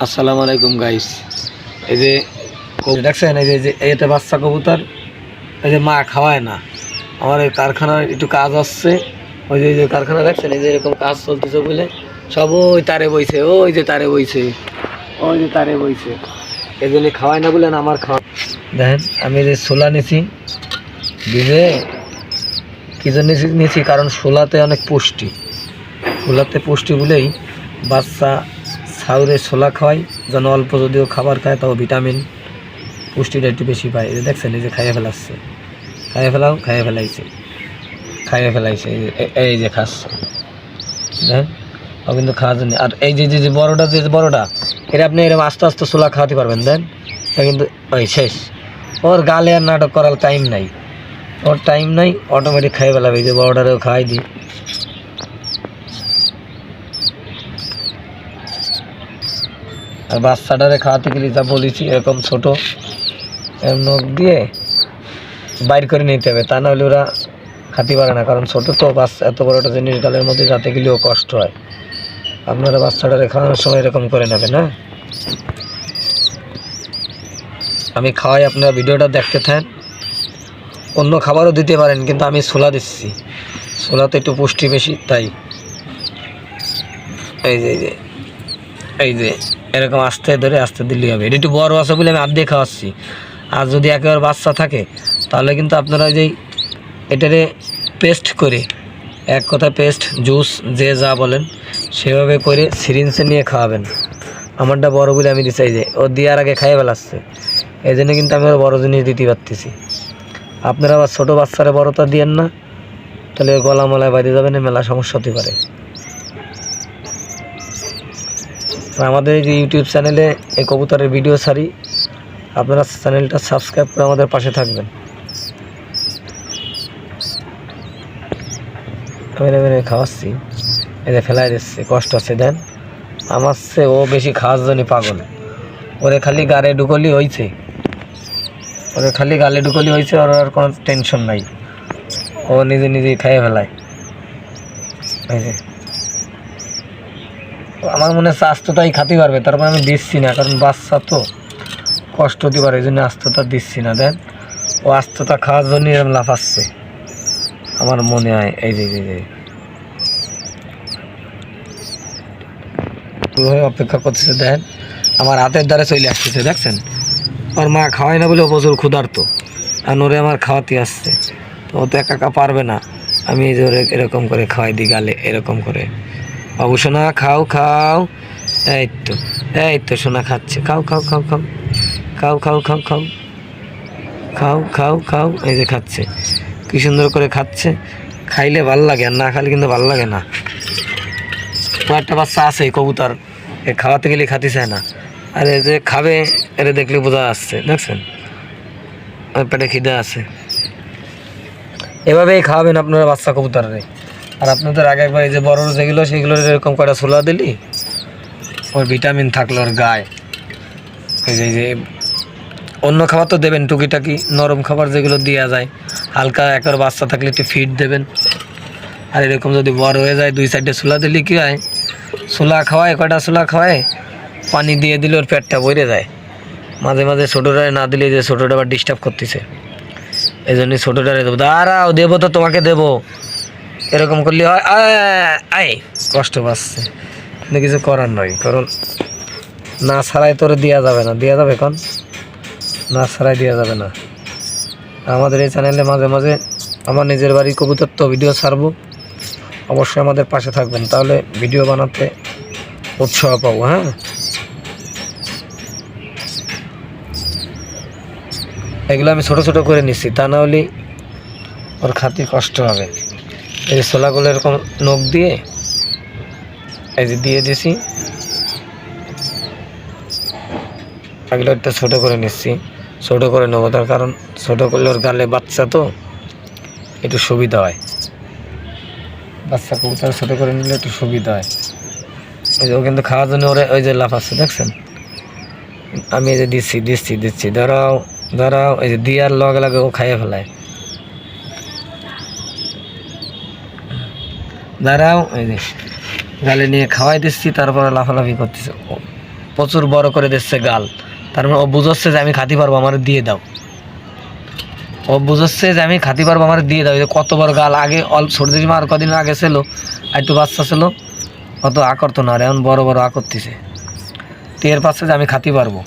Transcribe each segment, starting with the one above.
আসসালামু আলাইকুম গাইস। এই যে দেখছেন, এই যে এটা বাচ্চা কবুতর, এই যে মা খাওয়ায় না। আমার এই কারখানার একটু কাজ আসছে, ওই যে কারখানা দেখছেন, এই যে এরকম কাজ চলতেছে বলে সব ওই তারে বইছে, ওই যে তারে বইছে, ওই যে তারে বইছে, এই জন্য খাওয়ায় না বলেন আমার খাওয়া। দেখেন আমি যে ছোলা নিছি, দিবে কী জন্য নিছি, কারণ ছোলাতে অনেক পুষ্টি, ছোলাতে পুষ্টি বলেই বাচ্চা ছাউরে ছোলা খাওয়াই, যেন অল্প যদিও খাবার খায় তাও ভিটামিন পুষ্টিটা একটু বেশি পায়। এই যে দেখছেন, এই যে খাইয়ে ফেলাচ্ছে, খাইয়ে ফেলাইছে, এই যে খাচ্ছে, দেখেন ও কিন্তু খাওয়ার জন্য। আর এই যে বড়োটা, বড়োটা এটা আপনি এরকম আস্তে আস্তে ছোলা খাওয়াতে পারবেন, দেন এটা কিন্তু ওই শেষ, ওর গালে আর নাটক করার টাইম নাই, অটোমেটিক খাইয়ে ফেলাবে। এই যে বড়োটারেও খাওয়াই দিই, আর বাচ্চাটারে খাওয়াতে গেলে যা বলেছি এরকম ছোটো নখ দিয়ে বাইর করে নিতে হবে, তা নাহলে ওরা খাতে পারে না, কারণ ছোটো তো বাচ্চা, এত বড় একটা জিনিস গালের মধ্যে যাতে গেলেও কষ্ট হয়। আপনারা বাচ্চাটারে খাওয়ানোর সময় এরকম করে নেবেন। হ্যাঁ, আমি খাওয়াই, আপনারা ভিডিওটা দেখতে থাকেন। অন্য খাবারও দিতে পারেন, কিন্তু আমি ছোলা দিচ্ছি, ছোলাতে একটু পুষ্টি বেশি, তাই এই যে এরকম আস্তে দিলেই হবে। এটা একটু বড় আছে বলে আমি আধে খাওয়াচ্ছি, আর যদি একেবারে বাচ্চা থাকে তাহলে কিন্তু আপনারা এটারে পেস্ট করে, এক কথা পেস্ট জুস যে যা বলেন সেভাবে করে সিরিঞ্জে নিয়ে খাওয়াবেন। আমারটা বড় বলে আমি দিচ্ছি, যে ও দেওয়ার আগে খাইয়ে ফেলাচ্ছে, এই জন্য কিন্তু আমি ওর বড় জিনিস দিতে পারতেছি। আপনারা আবার ছোটো বাচ্চারা বড়টা দিয়েন না, তাহলে গলা মলায় বাইরে যাবে না, মেলা সমস্যা হতে পারে। আমাদের এই যে ইউটিউব চ্যানেলে এই কবুতরের ভিডিও ছাড়ি, আপনারা চ্যানেলটা সাবস্ক্রাইব করে আমাদের পাশে থাকবেন। আমি খাওয়াচ্ছি, এই যে ফেলাই দিচ্ছে, কষ্ট আছে, দেন আমার সে ও বেশি খাওয়ার জন্য পাগল, ওরে খালি গালে ঢুকলি হয়েছে, ওর আর কোনো টেনশন নাই, ও নিজেই খাইয়ে ফেলায়। এই যে আমার মনে হচ্ছে আস্তটাই খাতে পারবে, তারপর আমি দিচ্ছি না, কারণ বাচ্চা তো কষ্ট হতে পারে, এই জন্য আস্তটা দিচ্ছি না। দেন ও আস্তটা খাওয়ার জন্য এরকম লাফাচ্ছে আমার মনে হয়। এই যে অপেক্ষা করতেছে, দেখেন আমার হাতের দ্বারা চলে আসতেছে, দেখছেন ওর মা খাওয়াই না বলে ও প্রচুর ক্ষুধার্ত, আর ওরে আমার খাওয়াতে আসছে, তো ও তো একা পারবে না, আমি এই যে ওরে এরকম করে খাওয়াই দিই গালে, এরকম করে। বাবু সোনা খাও, এই তো সোনা খাচ্ছে, খাও, এই যে খাচ্ছে, কি সুন্দর করে খাচ্ছে। খাইলে ভাল লাগে, আর না খাইলে কিন্তু ভাল লাগে না। একটা বাচ্চা আছে কবুতর, এ খাওয়াতে গেলে খাতে চায় না, আর এই যে খাবে, এটা দেখলে বোঝা যাচ্ছে, দেখছেন পেটে খিদে আছে। এভাবেই খাওয়াবেন আপনারা বাচ্চা কবুতরে। আর আপনাদের আগে একবার এই যে বড় যেগুলো, সেগুলো এরকম কয়টা ছোলা দিলি, ওর ভিটামিন থাকলো ওর গায়ে। এই যে অন্য খাবার তো দেবেন, টুকিটাকি নরম খাবার যেগুলো দেওয়া যায়, হালকা একেবারে বাচ্চা থাকলে একটু ফিড দেবেন। আর এরকম যদি বড় হয়ে যায়, 2 সাইডে ছোলা দিলে কী হয়, কয়টা ছোলা খাওয়ায়, পানি দিয়ে দিলে ওর পেটটা ভরে যায়। মাঝে ছোটোটা না দিলে, যে ছোটোটা আবার ডিস্টার্ব করতেছে, এই জন্যই ছোটোটারে দেবো। দাঁড়াও, দেবো তো তোমাকে দেবো, এরকম করলে হয়, আয় কষ্ট পাচ্ছে, কিন্তু কিছু করার নয়, কারণ না ছাড়াই তোর দেওয়া যাবে না, দেওয়া যাবে এখন, না ছাড়াই দেওয়া যাবে না। আমাদের এই চ্যানেলে মাঝে আমার নিজের বাড়ির কবুতর তো ভিডিও ছাড়বো, অবশ্যই আমাদের পাশে থাকবেন, তাহলে ভিডিও বানাতে উৎসাহ পাবো। হ্যাঁ, এগুলো আমি ছোটো করে নিচ্ছি, তা না হলে ওর খাতি কষ্ট হবে। এই ছোলাগুলো এরকম নখ দিয়ে এই যে দিয়ে দিছি, এগুলো একটা ছোটো করে নিচ্ছি, ছোটো করে নেবো, তার কারণ ছোটো করলে ওর গালে বাচ্চা তো একটু সুবিধা হয়, বাচ্চা কবুতর ছোটো করে নিলে একটু সুবিধা হয়। এই যে ও কিন্তু খাওয়ার জন্য ওরে ওই যে লাফাচ্ছে, দেখছেন আমি এই যে দিচ্ছি, দাঁড়াও, এই যে দিয়ার লগে ও খাইয়ে ফেলায়, দাঁড়াও, এই যে গালে নিয়ে খাওয়াই দিচ্ছি, তারপরে লাফালাফি করতেছে। প্রচুর বড় করে দিচ্ছে গাল। তার মানে ও বুঝাচ্ছে যে আমি খাতি পারবো, আমার দিয়ে দাও। ও বুঝাচ্ছে যে আমি খাতি পারবো, আমার দিয়ে দাও। এই যে কত বড় গাল, আগে অল্প ছোট দিদি আর কদিন আগে ছিল আর একটু বাচ্চা ছিল, অত আকর্ত না, আর এখন বড় বড় আকর্তিছে। টের পাচ্ছে যে আমি খাতি পারবো।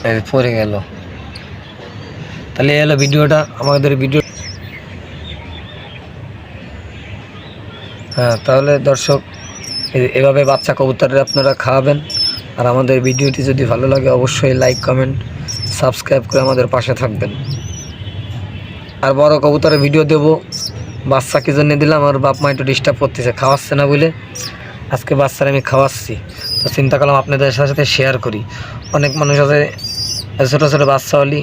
এই পড়ে গেল। তাহলে এলো ভিডিওটা, আমাদের ভিডিও। হ্যাঁ, তাহলে দর্শক এভাবে বাচ্চা কবুতরের আপনারা খাওয়াবেন। আর আমাদের ভিডিওটি যদি ভালো লাগে অবশ্যই লাইক কমেন্ট সাবস্ক্রাইব করে আমাদের পাশে থাকবেন। আর বড় কবুতরের ভিডিও দেব, বাচ্চা কি জন্য দিলাম, আমার বাপ মা একটু ডিস্টার্ব করতেছে, খাওয়াচ্ছে না বলে। আজকে বাচ্চারা আমি খাওয়াচ্ছি, তো চিন্তা করলাম আপনাদের সাথে শেয়ার করি। অনেক মানুষ আছে ছোটো ছোটো বাচ্চা হলি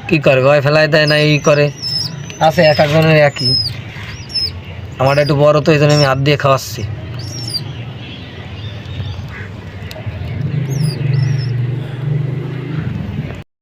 কী করে, ভয় ফেলাই দেয় না, এই করে আছে, এক একজনের একই। আমার একটু বড়, তো এই জন্য আমি হাত দিয়ে খাওয়াচ্ছি।